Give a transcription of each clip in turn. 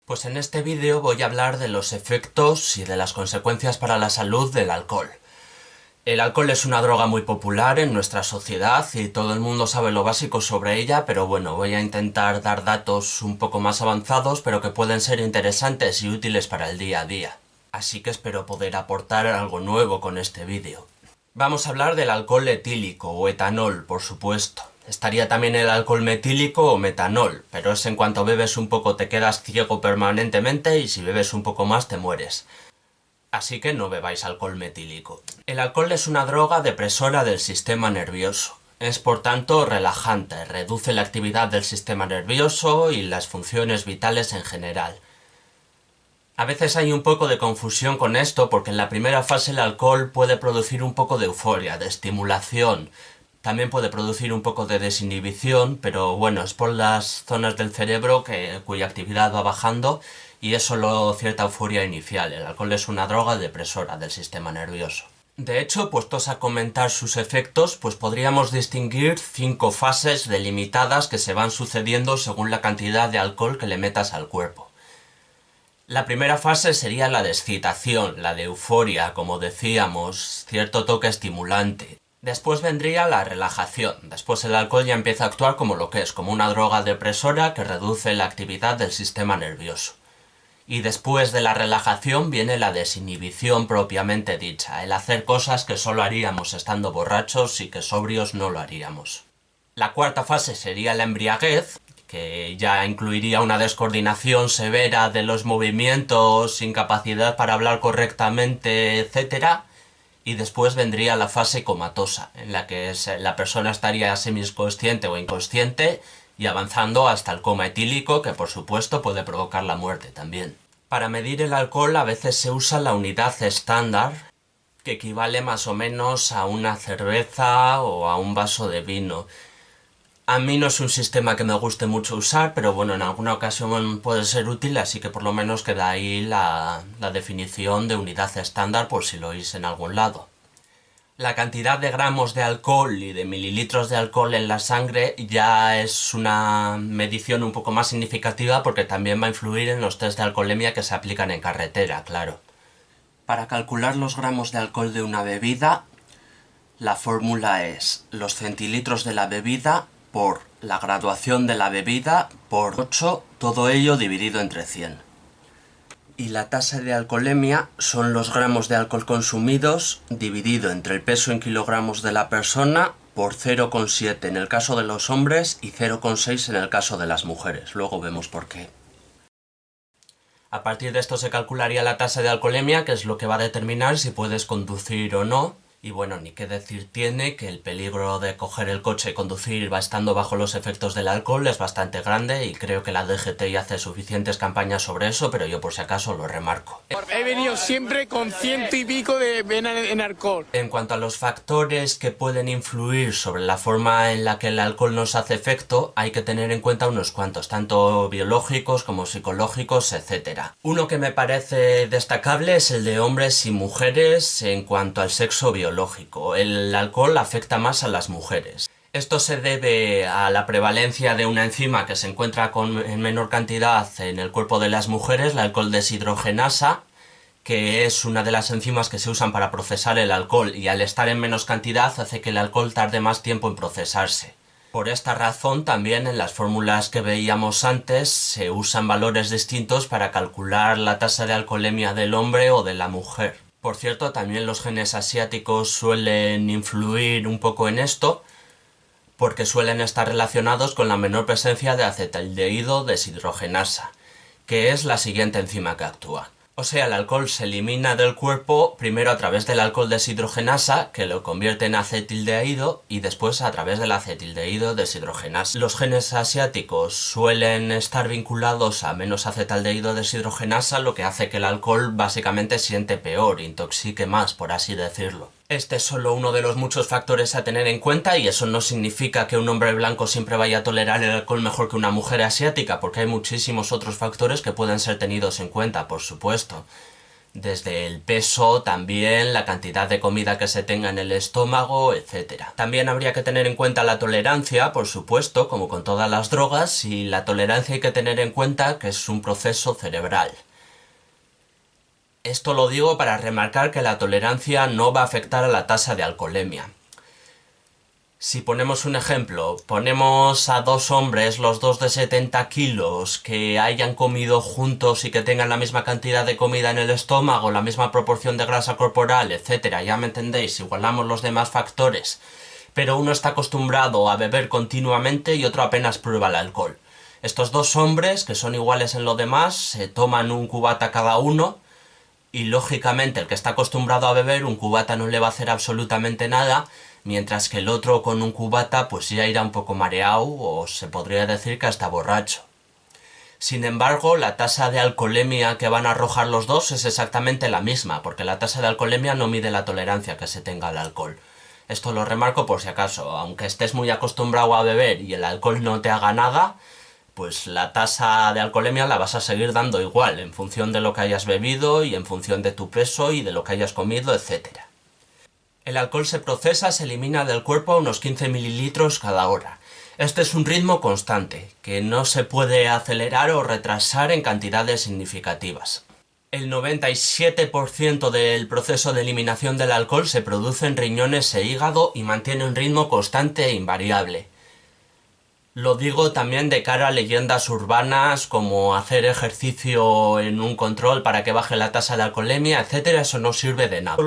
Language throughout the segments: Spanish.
Pues en este vídeo voy a hablar de los efectos y de las consecuencias para la salud del alcohol. El alcohol es una droga muy popular en nuestra sociedad y todo el mundo sabe lo básico sobre ella, pero bueno, voy a intentar dar datos un poco más avanzados, pero que pueden ser interesantes y útiles para el día a día. Así que espero poder aportar algo nuevo con este vídeo. Vamos a hablar del alcohol etílico o etanol, por supuesto. Estaría también el alcohol metílico o metanol, pero es en cuanto bebes un poco te quedas ciego permanentemente y si bebes un poco más te mueres. Así que no bebáis alcohol metílico. El alcohol es una droga depresora del sistema nervioso. Es por tanto relajante, reduce la actividad del sistema nervioso y las funciones vitales en general. A veces hay un poco de confusión con esto porque en la primera fase el alcohol puede producir un poco de euforia, de estimulación. También puede producir un poco de desinhibición, pero bueno, es por las zonas del cerebro cuya actividad va bajando y es solo cierta euforia inicial. El alcohol es una droga depresora del sistema nervioso. De hecho, puestos a comentar sus efectos, pues podríamos distinguir 5 fases delimitadas que se van sucediendo según la cantidad de alcohol que le metas al cuerpo. La primera fase sería la de excitación, la de euforia, como decíamos, cierto toque estimulante. Después vendría la relajación. Después el alcohol ya empieza a actuar como lo que es, como una droga depresora que reduce la actividad del sistema nervioso. Y después de la relajación viene la desinhibición propiamente dicha, el hacer cosas que solo haríamos estando borrachos y que sobrios no lo haríamos. La cuarta fase sería la embriaguez, que ya incluiría una descoordinación severa de los movimientos, incapacidad para hablar correctamente, etc. Y después vendría la fase comatosa, en la que la persona estaría semiconsciente o inconsciente y avanzando hasta el coma etílico, que por supuesto puede provocar la muerte también. Para medir el alcohol a veces se usa la unidad estándar, que equivale más o menos a una cerveza o a un vaso de vino. A mí no es un sistema que me guste mucho usar, pero bueno, en alguna ocasión puede ser útil, así que por lo menos queda ahí la definición de unidad estándar por si lo oís en algún lado. La cantidad de gramos de alcohol y de mililitros de alcohol en la sangre ya es una medición un poco más significativa porque también va a influir en los test de alcoholemia que se aplican en carretera, claro. Para calcular los gramos de alcohol de una bebida, la fórmula es los centilitros de la bebida por la graduación de la bebida por 8, todo ello dividido entre 100. Y la tasa de alcoholemia son los gramos de alcohol consumidos dividido entre el peso en kilogramos de la persona por 0,7 en el caso de los hombres y 0,6 en el caso de las mujeres. Luego vemos por qué. A partir de esto se calcularía la tasa de alcoholemia, que es lo que va a determinar si puedes conducir o no. Y bueno, ni qué decir tiene que el peligro de coger el coche y conducir va estando bajo los efectos del alcohol es bastante grande y creo que la DGT hace suficientes campañas sobre eso, pero yo por si acaso lo remarco. He venido siempre con 100 y pico de vena en alcohol. En cuanto a los factores que pueden influir sobre la forma en la que el alcohol nos hace efecto, hay que tener en cuenta unos cuantos, tanto biológicos como psicológicos, etc. Uno que me parece destacable es el de hombres y mujeres en cuanto al sexo biológico. El alcohol afecta más a las mujeres. Esto se debe a la prevalencia de una enzima que se encuentra en menor cantidad en el cuerpo de las mujeres, la alcohol deshidrogenasa, que es una de las enzimas que se usan para procesar el alcohol y al estar en menos cantidad hace que el alcohol tarde más tiempo en procesarse. Por esta razón también en las fórmulas que veíamos antes se usan valores distintos para calcular la tasa de alcoholemia del hombre o de la mujer. Por cierto, también los genes asiáticos suelen influir un poco en esto, porque suelen estar relacionados con la menor presencia de acetaldehído deshidrogenasa, que es la siguiente enzima que actúa. O sea, el alcohol se elimina del cuerpo primero a través del alcohol deshidrogenasa, que lo convierte en acetaldehído, y después a través del acetaldehído deshidrogenasa. Los genes asiáticos suelen estar vinculados a menos acetaldehído deshidrogenasa, lo que hace que el alcohol básicamente siente peor, intoxique más, por así decirlo. Este es solo uno de los muchos factores a tener en cuenta y eso no significa que un hombre blanco siempre vaya a tolerar el alcohol mejor que una mujer asiática, porque hay muchísimos otros factores que pueden ser tenidos en cuenta, por supuesto. desde el peso, también la cantidad de comida que se tenga en el estómago, etc. También habría que tener en cuenta la tolerancia, por supuesto, como con todas las drogas, y la tolerancia hay que tener en cuenta que es un proceso cerebral. Esto lo digo para remarcar que la tolerancia no va a afectar a la tasa de alcoholemia. Si ponemos un ejemplo, ponemos a dos hombres, los dos de 70 kilos, que hayan comido juntos y que tengan la misma cantidad de comida en el estómago, la misma proporción de grasa corporal, etc. Ya me entendéis, igualamos los demás factores. Pero uno está acostumbrado a beber continuamente y otro apenas prueba el alcohol. Estos dos hombres, que son iguales en lo demás, se toman un cubata cada uno, y lógicamente el que está acostumbrado a beber un cubata no le va a hacer absolutamente nada, mientras que el otro con un cubata pues ya irá un poco mareado o se podría decir que hasta borracho. Sin embargo, la tasa de alcoholemia que van a arrojar los dos es exactamente la misma, porque la tasa de alcoholemia no mide la tolerancia que se tenga al alcohol. Esto lo remarco por si acaso, aunque estés muy acostumbrado a beber y el alcohol no te haga nada, pues la tasa de alcoholemia la vas a seguir dando igual, en función de lo que hayas bebido y en función de tu peso y de lo que hayas comido, etc. El alcohol se procesa, se elimina del cuerpo a unos 15 mililitros cada hora. Este es un ritmo constante, que no se puede acelerar o retrasar en cantidades significativas. El 97% del proceso de eliminación del alcohol se produce en riñones e hígado y mantiene un ritmo constante e invariable. Lo digo también de cara a leyendas urbanas como hacer ejercicio en un control para que baje la tasa de alcoholemia, etc. Eso no sirve de nada.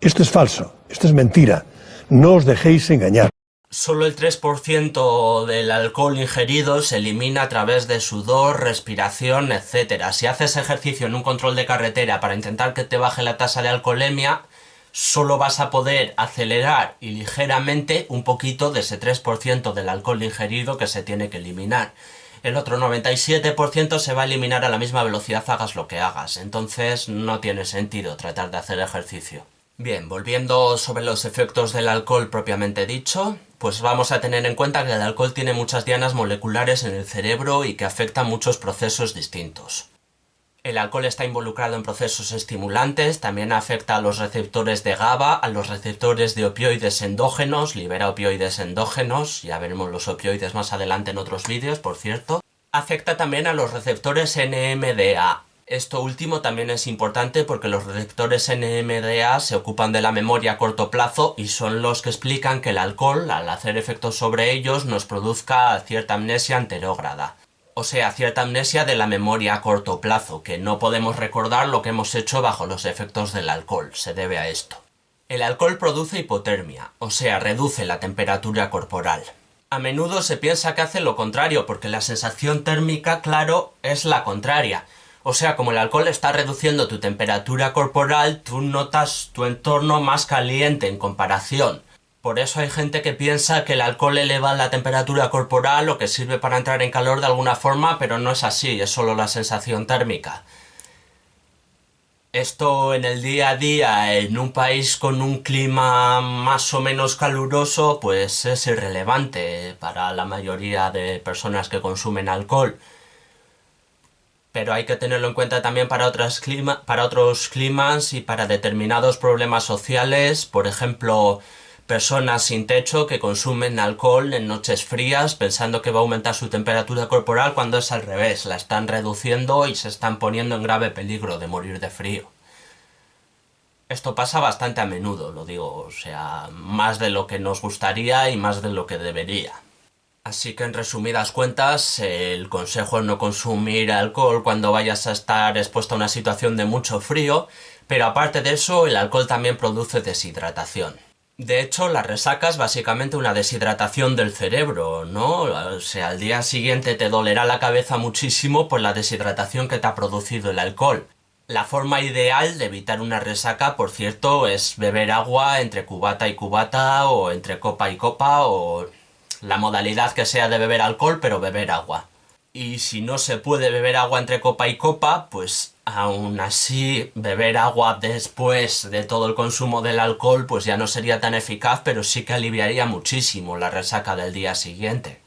Esto es falso, esto es mentira. No os dejéis engañar. Solo el 3% del alcohol ingerido se elimina a través de sudor, respiración, etc. Si haces ejercicio en un control de carretera para intentar que te baje la tasa de alcoholemia, solo vas a poder acelerar y ligeramente un poquito de ese 3% del alcohol ingerido que se tiene que eliminar. El otro 97% se va a eliminar a la misma velocidad hagas lo que hagas, entonces no tiene sentido tratar de hacer ejercicio. Bien, volviendo sobre los efectos del alcohol propiamente dicho, pues vamos a tener en cuenta que el alcohol tiene muchas dianas moleculares en el cerebro y que afecta a muchos procesos distintos. El alcohol está involucrado en procesos estimulantes, también afecta a los receptores de GABA, a los receptores de opioides endógenos, libera opioides endógenos, ya veremos los opioides más adelante en otros vídeos, por cierto. Afecta también a los receptores NMDA. Esto último también es importante porque los receptores NMDA se ocupan de la memoria a corto plazo y son los que explican que el alcohol, al hacer efectos sobre ellos, nos produzca cierta amnesia anterógrada. O sea, cierta amnesia de la memoria a corto plazo, que no podemos recordar lo que hemos hecho bajo los efectos del alcohol, se debe a esto. El alcohol produce hipotermia, o sea, reduce la temperatura corporal. A menudo se piensa que hace lo contrario, porque la sensación térmica, claro, es la contraria. O sea, como el alcohol está reduciendo tu temperatura corporal, tú notas tu entorno más caliente en comparación. Por eso hay gente que piensa que el alcohol eleva la temperatura corporal o que sirve para entrar en calor de alguna forma, pero no es así, es solo la sensación térmica. Esto en el día a día, en un país con un clima más o menos caluroso, pues es irrelevante para la mayoría de personas que consumen alcohol. Pero hay que tenerlo en cuenta también para otros climas y para determinados problemas sociales, por ejemplo, personas sin techo que consumen alcohol en noches frías pensando que va a aumentar su temperatura corporal cuando es al revés, la están reduciendo y se están poniendo en grave peligro de morir de frío. Esto pasa bastante a menudo, lo digo, o sea, más de lo que nos gustaría y más de lo que debería. Así que en resumidas cuentas, el consejo es no consumir alcohol cuando vayas a estar expuesto a una situación de mucho frío, pero aparte de eso, el alcohol también produce deshidratación. De hecho, la resaca es básicamente una deshidratación del cerebro, ¿no? O sea, al día siguiente te dolerá la cabeza muchísimo por la deshidratación que te ha producido el alcohol. La forma ideal de evitar una resaca, por cierto, es beber agua entre cubata y cubata, o entre copa y copa, o la modalidad que sea de beber alcohol, pero beber agua. Y si no se puede beber agua entre copa y copa, pues aún así beber agua después de todo el consumo del alcohol pues ya no sería tan eficaz, pero sí que aliviaría muchísimo la resaca del día siguiente.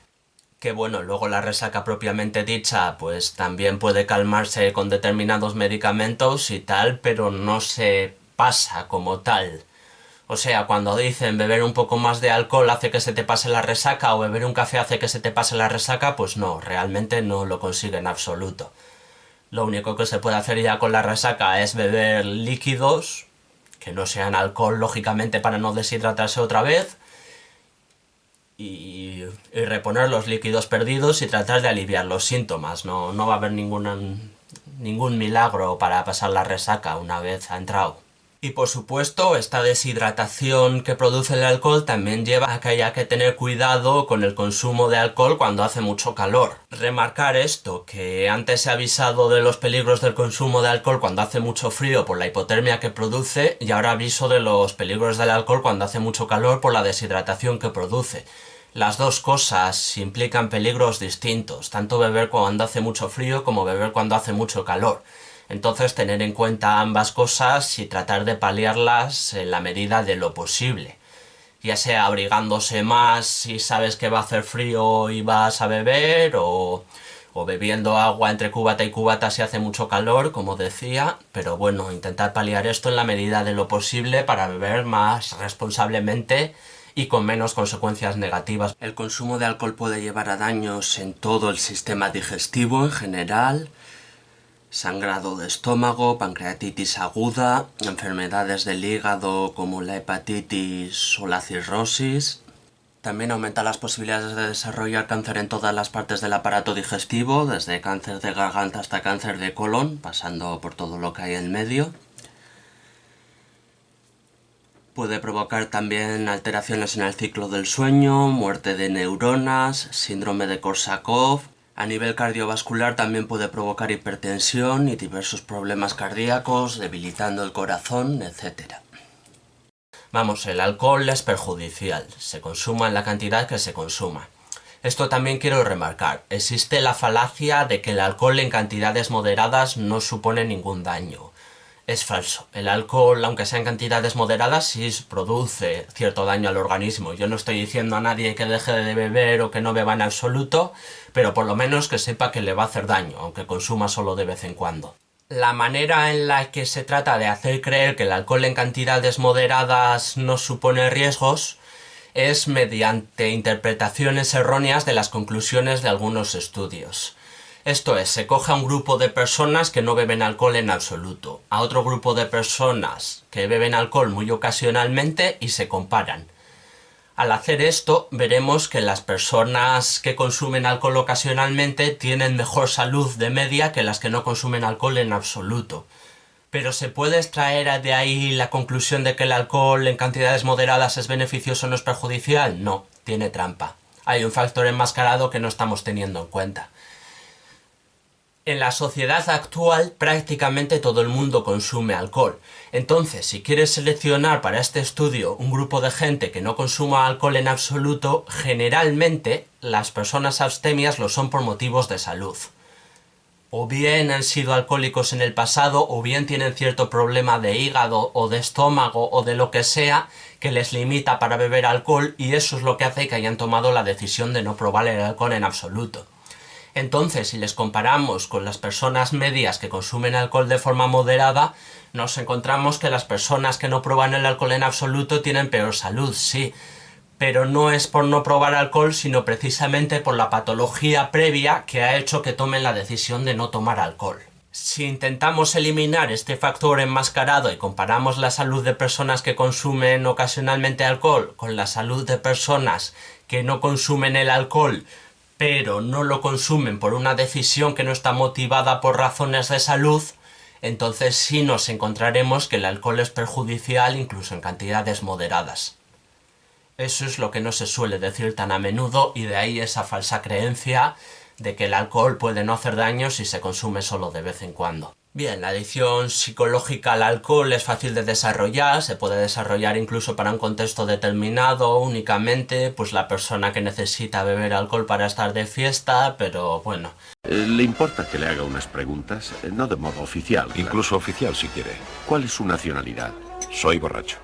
Que bueno, luego la resaca propiamente dicha pues también puede calmarse con determinados medicamentos y tal, pero no se pasa como tal. O sea, cuando dicen beber un poco más de alcohol hace que se te pase la resaca o beber un café hace que se te pase la resaca, pues no, realmente no lo consigue en absoluto. Lo único que se puede hacer ya con la resaca es beber líquidos, que no sean alcohol, lógicamente, para no deshidratarse otra vez, y reponer los líquidos perdidos y tratar de aliviar los síntomas. No va a haber ningún milagro para pasar la resaca una vez ha entrado. Y por supuesto, esta deshidratación que produce el alcohol también lleva a que haya que tener cuidado con el consumo de alcohol cuando hace mucho calor. Remarcar esto, que antes he avisado de los peligros del consumo de alcohol cuando hace mucho frío por la hipotermia que produce, y ahora aviso de los peligros del alcohol cuando hace mucho calor por la deshidratación que produce. Las dos cosas implican peligros distintos, tanto beber cuando hace mucho frío como beber cuando hace mucho calor. Entonces tener en cuenta ambas cosas y tratar de paliarlas en la medida de lo posible. Ya sea abrigándose más si sabes que va a hacer frío y vas a beber, o bebiendo agua entre cubata y cubata si hace mucho calor, como decía, pero bueno, intentar paliar esto en la medida de lo posible para beber más responsablemente y con menos consecuencias negativas. El consumo de alcohol puede llevar a daños en todo el sistema digestivo en general, sangrado de estómago, pancreatitis aguda, enfermedades del hígado como la hepatitis o la cirrosis. También aumenta las posibilidades de desarrollar cáncer en todas las partes del aparato digestivo, desde cáncer de garganta hasta cáncer de colon, pasando por todo lo que hay en medio. Puede provocar también alteraciones en el ciclo del sueño, muerte de neuronas, síndrome de Korsakoff. A nivel cardiovascular también puede provocar hipertensión y diversos problemas cardíacos, debilitando el corazón, etc. Vamos, el alcohol es perjudicial, se consuma en la cantidad que se consuma. Esto también quiero remarcar, existe la falacia de que el alcohol en cantidades moderadas no supone ningún daño. Es falso. El alcohol, aunque sea en cantidades moderadas, sí produce cierto daño al organismo. Yo no estoy diciendo a nadie que deje de beber o que no beba en absoluto, pero por lo menos que sepa que le va a hacer daño, aunque consuma solo de vez en cuando. La manera en la que se trata de hacer creer que el alcohol en cantidades moderadas no supone riesgos es mediante interpretaciones erróneas de las conclusiones de algunos estudios. Esto es, se coge a un grupo de personas que no beben alcohol en absoluto, a otro grupo de personas que beben alcohol muy ocasionalmente y se comparan. Al hacer esto, veremos que las personas que consumen alcohol ocasionalmente tienen mejor salud de media que las que no consumen alcohol en absoluto. ¿Pero se puede extraer de ahí la conclusión de que el alcohol en cantidades moderadas es beneficioso o no es perjudicial? No, tiene trampa. Hay un factor enmascarado que no estamos teniendo en cuenta. En la sociedad actual prácticamente todo el mundo consume alcohol. Entonces, si quieres seleccionar para este estudio un grupo de gente que no consuma alcohol en absoluto, generalmente las personas abstemias lo son por motivos de salud. O bien han sido alcohólicos en el pasado, o bien tienen cierto problema de hígado o de estómago o de lo que sea que les limita para beber alcohol, y eso es lo que hace que hayan tomado la decisión de no probar el alcohol en absoluto. Entonces, si les comparamos con las personas medias que consumen alcohol de forma moderada, nos encontramos que las personas que no prueban el alcohol en absoluto tienen peor salud, sí, pero no es por no probar alcohol, sino precisamente por la patología previa que ha hecho que tomen la decisión de no tomar alcohol. Si intentamos eliminar este factor enmascarado y comparamos la salud de personas que consumen ocasionalmente alcohol con la salud de personas que no consumen el alcohol, pero no lo consumen por una decisión que no está motivada por razones de salud, entonces sí nos encontraremos que el alcohol es perjudicial incluso en cantidades moderadas. Eso es lo que no se suele decir tan a menudo, y de ahí esa falsa creencia de que el alcohol puede no hacer daño si se consume solo de vez en cuando. Bien, la adicción psicológica al alcohol es fácil de desarrollar, se puede desarrollar incluso para un contexto determinado, únicamente pues la persona que necesita beber alcohol para estar de fiesta, pero bueno. ¿Le importa que le haga unas preguntas? No de modo oficial. Incluso oficial, si quiere. ¿Cuál es su nacionalidad? Soy borracho.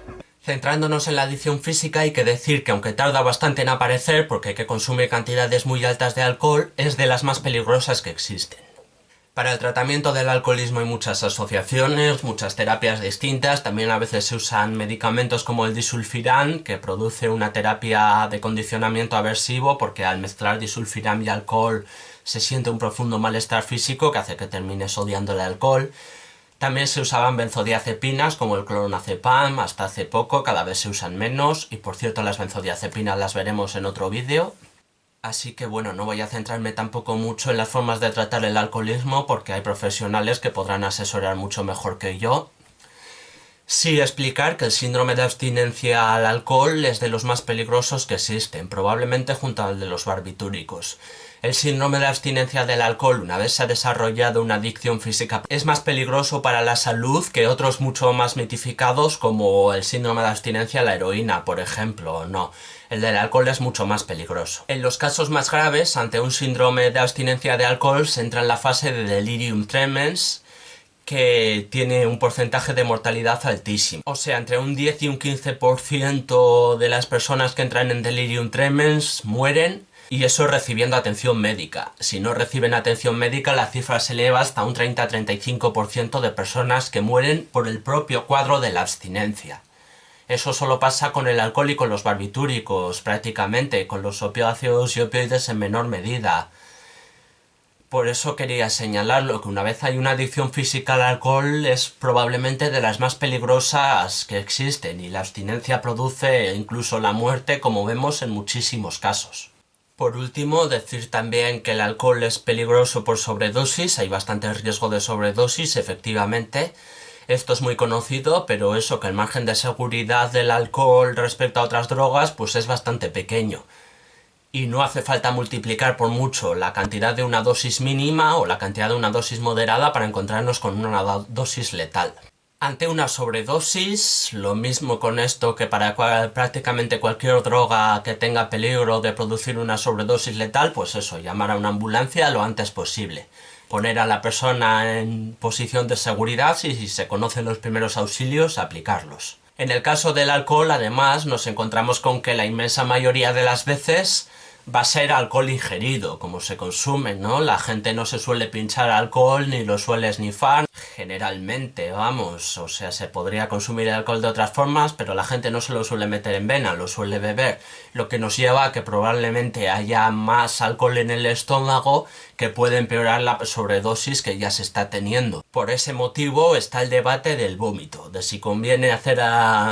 Centrándonos en la adicción física, hay que decir que aunque tarda bastante en aparecer, porque que consume cantidades muy altas de alcohol, es de las más peligrosas que existen. Para el tratamiento del alcoholismo hay muchas asociaciones, muchas terapias distintas, también a veces se usan medicamentos como el disulfiram, que produce una terapia de condicionamiento aversivo, porque al mezclar disulfiram y alcohol se siente un profundo malestar físico que hace que termines odiando el alcohol. También se usaban benzodiazepinas como el clonazepam hasta hace poco, cada vez se usan menos, y por cierto las benzodiazepinas las veremos en otro vídeo. Así que bueno, no voy a centrarme tampoco mucho en las formas de tratar el alcoholismo porque hay profesionales que podrán asesorar mucho mejor que yo. Sí explicar que el síndrome de abstinencia al alcohol es de los más peligrosos que existen, probablemente junto al de los barbitúricos. El síndrome de abstinencia del alcohol, una vez se ha desarrollado una adicción física, es más peligroso para la salud que otros mucho más mitificados como el síndrome de abstinencia a la heroína, por ejemplo. No, el del alcohol es mucho más peligroso. En los casos más graves, ante un síndrome de abstinencia de alcohol, se entra en la fase de delirium tremens, que tiene un porcentaje de mortalidad altísimo. O sea, entre un 10 y un 15% de las personas que entran en delirium tremens mueren, y eso recibiendo atención médica. Si no reciben atención médica, la cifra se eleva hasta un 30-35% de personas que mueren por el propio cuadro de la abstinencia. Eso solo pasa con el alcohol y con los barbitúricos, prácticamente, con los opiáceos y opioides en menor medida. Por eso quería señalarlo, que una vez hay una adicción física al alcohol es probablemente de las más peligrosas que existen, y la abstinencia produce incluso la muerte, como vemos en muchísimos casos. Por último, decir también que el alcohol es peligroso por sobredosis, hay bastante riesgo de sobredosis, efectivamente. Esto es muy conocido, pero eso, que el margen de seguridad del alcohol respecto a otras drogas, pues es bastante pequeño. Y no hace falta multiplicar por mucho la cantidad de una dosis mínima o la cantidad de una dosis moderada para encontrarnos con una dosis letal. Ante una sobredosis, lo mismo con esto que para prácticamente cualquier droga que tenga peligro de producir una sobredosis letal, pues eso, llamar a una ambulancia lo antes posible. Poner a la persona en posición de seguridad y si se conocen los primeros auxilios, aplicarlos. En el caso del alcohol, además, nos encontramos con que la inmensa mayoría de las veces va a ser alcohol ingerido, como se consume, ¿no? La gente no se suele pinchar alcohol ni lo suele esnifar, generalmente, vamos, o sea, se podría consumir el alcohol de otras formas, pero la gente no se lo suele meter en vena, lo suele beber, lo que nos lleva a que probablemente haya más alcohol en el estómago que puede empeorar la sobredosis que ya se está teniendo. Por ese motivo está el debate del vómito, de si conviene hacer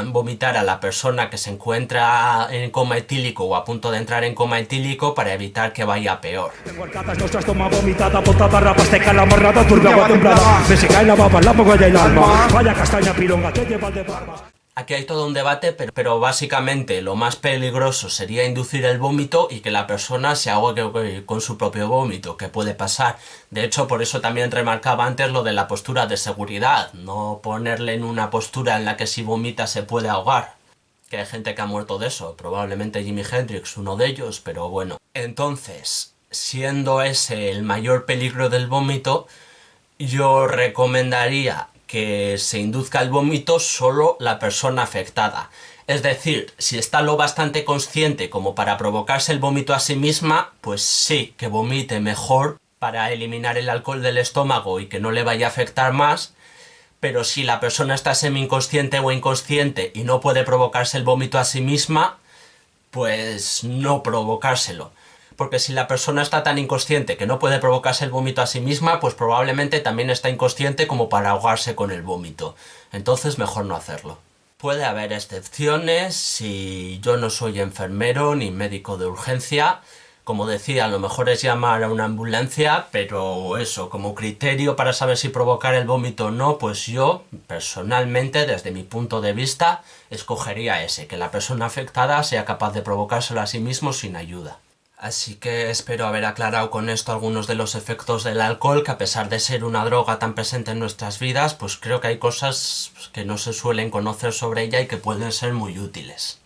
vomitar a la persona que se encuentra en coma etílico o a punto de entrar en coma etílico para evitar que vaya peor. Aquí hay todo un debate, pero básicamente lo más peligroso sería inducir el vómito y que la persona se ahogue con su propio vómito, que puede pasar. De hecho, por eso también remarcaba antes lo de la postura de seguridad, no ponerle en una postura en la que si vomita se puede ahogar. Que hay gente que ha muerto de eso, probablemente Jimi Hendrix, uno de ellos, pero bueno. Entonces, siendo ese el mayor peligro del vómito, yo recomendaría que se induzca el vómito solo la persona afectada. Es decir, si está lo bastante consciente como para provocarse el vómito a sí misma, pues sí, que vomite mejor para eliminar el alcohol del estómago y que no le vaya a afectar más. Pero si la persona está semi-inconsciente o inconsciente y no puede provocarse el vómito a sí misma, pues no provocárselo. Porque si la persona está tan inconsciente que no puede provocarse el vómito a sí misma, pues probablemente también está inconsciente como para ahogarse con el vómito. Entonces mejor no hacerlo. Puede haber excepciones si yo no soy enfermero ni médico de urgencia. Como decía, lo mejor es llamar a una ambulancia, pero eso, como criterio para saber si provocar el vómito o no, pues yo, personalmente, desde mi punto de vista, escogería ese, que la persona afectada sea capaz de provocárselo a sí mismo sin ayuda. Así que espero haber aclarado con esto algunos de los efectos del alcohol, que a pesar de ser una droga tan presente en nuestras vidas, pues creo que hay cosas que no se suelen conocer sobre ella y que pueden ser muy útiles.